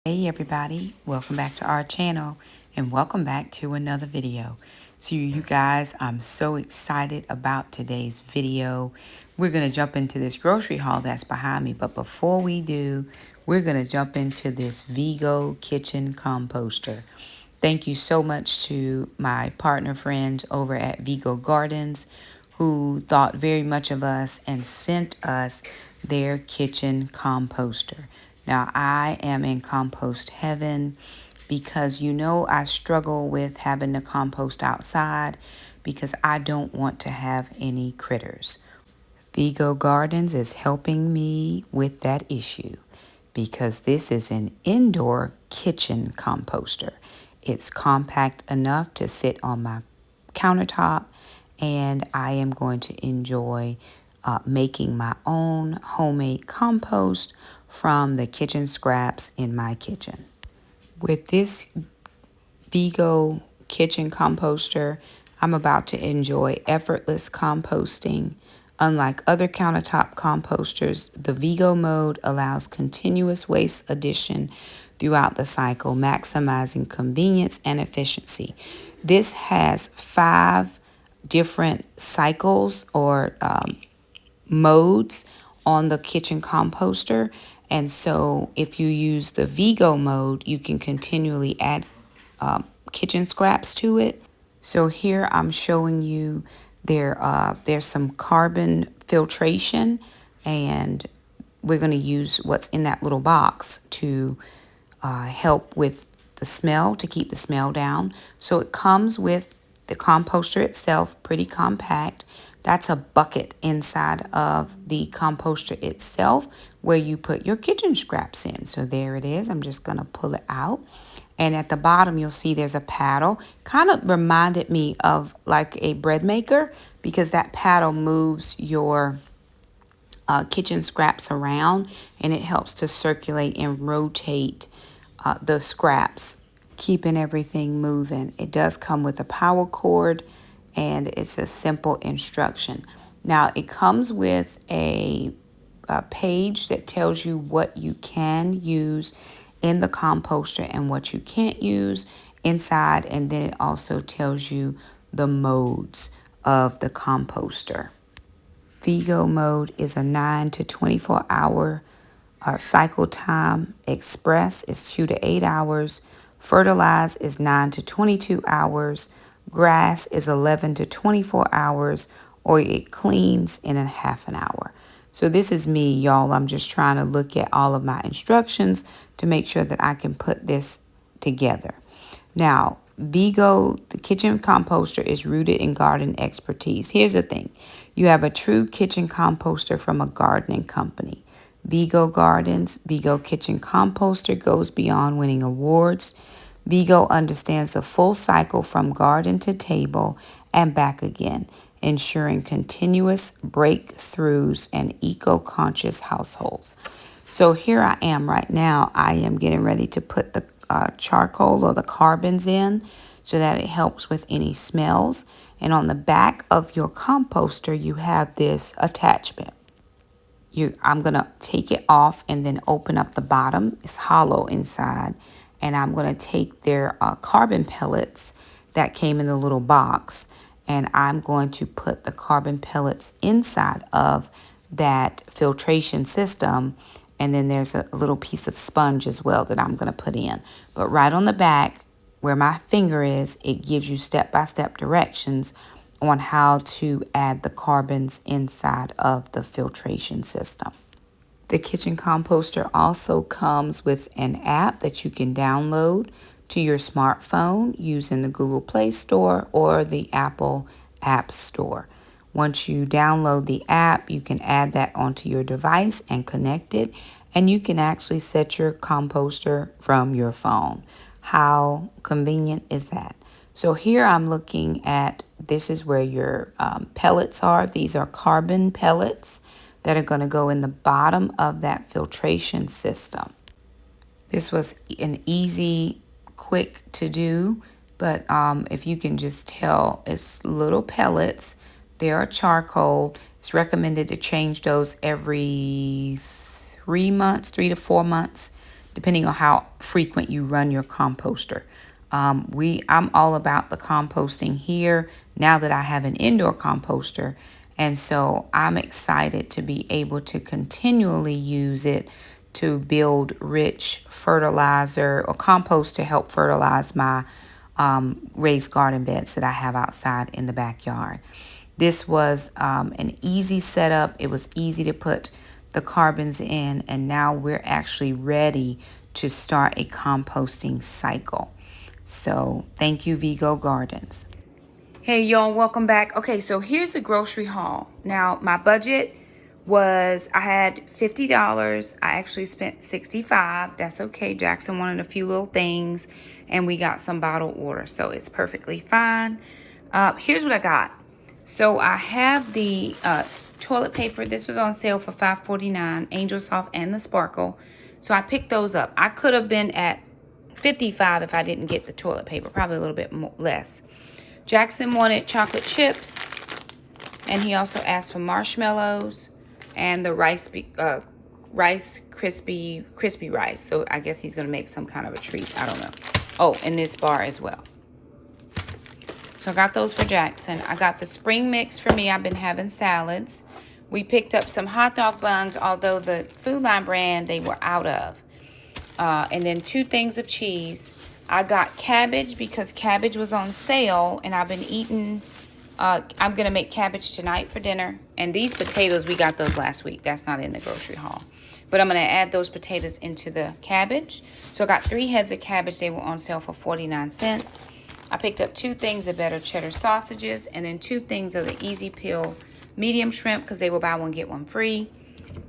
Hey everybody, welcome back to our channel and welcome back to another video. So you guys, I'm so excited about today's video. We're going to jump into this grocery haul that's behind me, but before we do, we're going to jump into this Vego kitchen composter. Thank you so much to my partner friends over at Vego Gardens who thought very much of us and sent us their kitchen composter. Now, I am in compost heaven because I struggle with having to compost outside because I don't want to have any critters. Vego Gardens is helping me with that issue because this is an indoor kitchen composter. It's compact enough to sit on my countertop, and I am going to enjoy making my own homemade compost from the kitchen scraps in my kitchen. With this Vego kitchen composter, I'm about to enjoy effortless composting. Unlike other countertop composters, the Vego mode allows continuous waste addition throughout the cycle, maximizing convenience and efficiency. This has 5 different cycles or modes on the kitchen composter. And so if you use the Vego mode, you can continually add kitchen scraps to it. So here I'm showing you there's some carbon filtration, and we're going to use what's in that little box to help with the smell, to keep the smell down. So it comes with the composter itself, pretty compact. That's a bucket inside of the composter itself where you put your kitchen scraps in. So there it is. I'm just going to pull it out. And at the bottom, you'll see there's a paddle. Kind of reminded me of like a bread maker because that paddle moves your kitchen scraps around, and it helps to circulate and rotate the scraps, keeping everything moving. It does come with a power cord, and it's a simple instruction. Now, it comes with a page that tells you what you can use in the composter and what you can't use inside, and then it also tells you the modes of the composter. Vego mode is a 9 to 24 hour cycle time. Express is 2 to 8 hours. Fertilize is 9 to 22 hours. Grass is 11 to 24 hours, or it cleans in a half an hour. So this is me, y'all. I'm just trying to look at all of my instructions to make sure that I can put this together. Now, Vego, the kitchen composter, is rooted in garden expertise. Here's the thing. You have a true kitchen composter from a gardening company. Vego Gardens, Vego Kitchen Composter goes beyond winning awards. Vego understands the full cycle from garden to table and back again, ensuring continuous breakthroughs and eco-conscious households. So here I am right now. I am getting ready to put the charcoal or the carbons in so that it helps with any smells. And on the back of your composter, you have this attachment. I'm going to take it off and then open up the bottom. It's hollow inside. And I'm going to take their carbon pellets that came in the little box, and I'm going to put the carbon pellets inside of that filtration system. And then there's a little piece of sponge as well that I'm going to put in. But right on the back where my finger is, it gives you step-by-step directions on how to add the carbons inside of the filtration system. The kitchen composter also comes with an app that you can download to your smartphone using the Google Play Store or the Apple App Store. Once you download the app, you can add that onto your device and connect it, and you can actually set your composter from your phone. How convenient is that? So here I'm looking at, this is where your pellets are. These are carbon pellets that are going to go in the bottom of that filtration system. This was an easy, quick to do, but if you can just tell, it's little pellets. They are charcoal. It's recommended to change those every 3 months, 3 to 4 months, depending on how frequent you run your composter. I'm all about the composting here now that I have an indoor composter. And so I'm excited to be able to continually use it to build rich fertilizer or compost to help fertilize my raised garden beds that I have outside in the backyard. This was an easy setup. It was easy to put the carbons in, and now we're actually ready to start a composting cycle. So thank you, Vego Gardens. Hey y'all, welcome back. Okay, so here's the grocery haul. Now my budget was, I had $50. I actually spent $65. That's okay. Jackson wanted a few little things and we got some bottled water, so it's perfectly fine. Here's what I got. So I have the toilet paper. This was on sale for $5.49, Angel Soft and the Sparkle. So I picked those up. I could have been at $55 if I didn't get the toilet paper, probably a little bit more, less. Jackson wanted chocolate chips, and he also asked for marshmallows and the rice crispy rice. So I guess he's gonna make some kind of a treat. I don't know. Oh, and this bar as well. So I got those for Jackson. I got the spring mix for me. I've been having salads. We picked up some hot dog buns, although the Food Line brand they were out of. And then 2 things of cheese. I got cabbage because cabbage was on sale, and I've been eating. I'm gonna make cabbage tonight for dinner. And these potatoes, we got those last week. That's not in the grocery haul, but I'm gonna add those potatoes into the cabbage. So I got 3 heads of cabbage. They were on sale for 49 cents. I picked up 2 things of better cheddar sausages, and then 2 things of the easy peel medium shrimp because they were buy one get one free.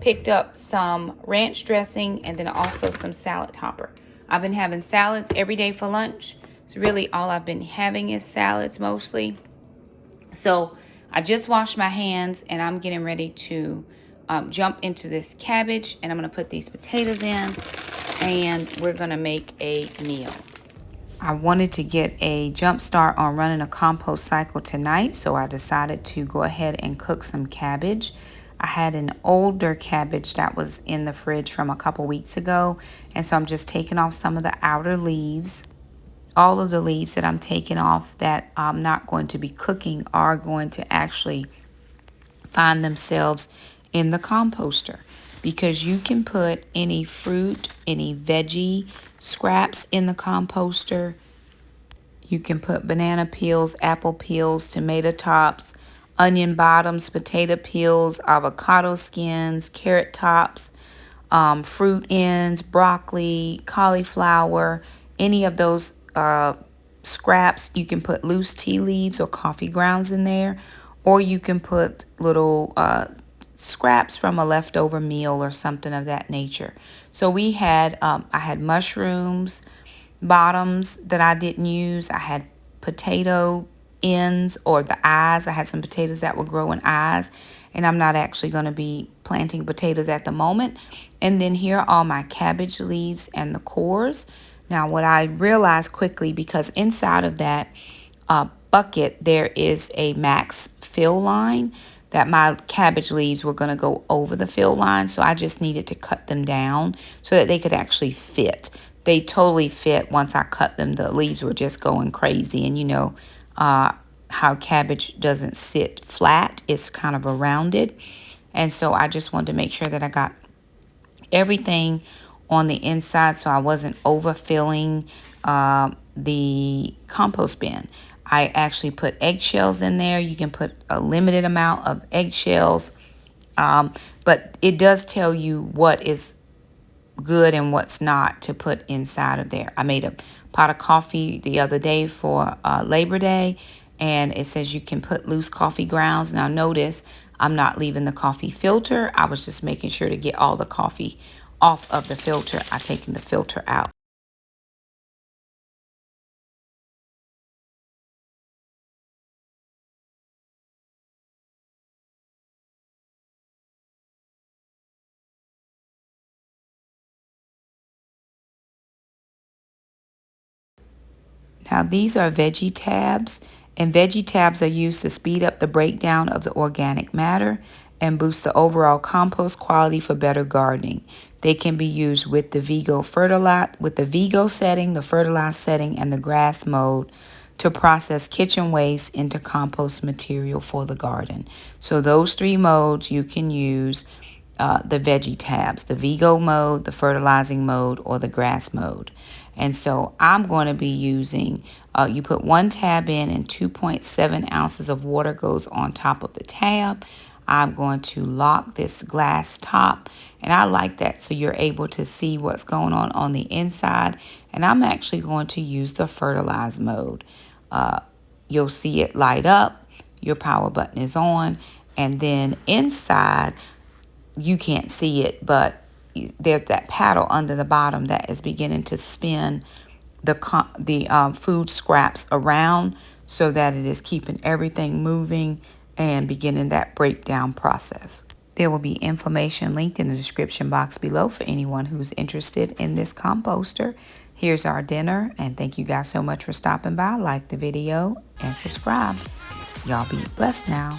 Picked up some ranch dressing and then also some salad topper. I've been having salads every day for lunch. So really all I've been having is salads mostly. So I just washed my hands and I'm getting ready to jump into this cabbage, and I'm going to put these potatoes in and we're going to make a meal. I wanted to get a jump start on running a compost cycle tonight, so I decided to go ahead and cook some cabbage. I had an older cabbage that was in the fridge from a couple weeks ago, and so I'm just taking off some of the outer leaves. All of the leaves that I'm taking off that I'm not going to be cooking are going to actually find themselves in the composter, because you can put any fruit, any veggie scraps in the composter. You can put banana peels, apple peels, tomato tops, onion bottoms, potato peels, avocado skins, carrot tops, fruit ends, broccoli, cauliflower, any of those scraps. You can put loose tea leaves or coffee grounds in there, or you can put little scraps from a leftover meal or something of that nature. So we had, I had mushrooms, bottoms that I didn't use. I had potato ends or the eyes. I had some potatoes that were growing eyes, and I'm not actually going to be planting potatoes at the moment. And then here are all my cabbage leaves and the cores. Now what I realized quickly, because inside of that bucket there is a max fill line, that my cabbage leaves were going to go over the fill line, so I just needed to cut them down so that they could actually fit. They totally fit once I cut them. The leaves were just going crazy, and you know how cabbage doesn't sit flat, it's kind of a rounded, and so I just wanted to make sure that I got everything on the inside so I wasn't overfilling the compost bin. I actually put eggshells in there. You can put a limited amount of eggshells, but it does tell you what is good and what's not to put inside of there. I made a pot of coffee the other day for Labor Day, and it says you can put loose coffee grounds. Now notice I'm not leaving the coffee filter. I was just making sure to get all the coffee off of the filter. I taken the filter out. Now these are veggie tabs, and veggie tabs are used to speed up the breakdown of the organic matter, and boost the overall compost quality for better gardening. They can be used with the Vego setting, the fertilized setting, and the grass mode to process kitchen waste into compost material for the garden. So those 3 modes you can use the veggie tabs, the Vego mode, the fertilizing mode, or the grass mode. And so I'm going to be using, you put 1 tab in and 2.7 ounces of water goes on top of the tab. I'm going to lock this glass top, and I like that so you're able to see what's going on the inside. And I'm actually going to use the fertilize mode. You'll see it light up, your power button is on, and then inside, you can't see it, but there's that paddle under the bottom that is beginning to spin the food scraps around so that it is keeping everything moving and beginning that breakdown process. There will be information linked in the description box below for anyone who's interested in this composter. Here's our dinner, and thank you guys so much for stopping by. Like the video and subscribe. Y'all be blessed now.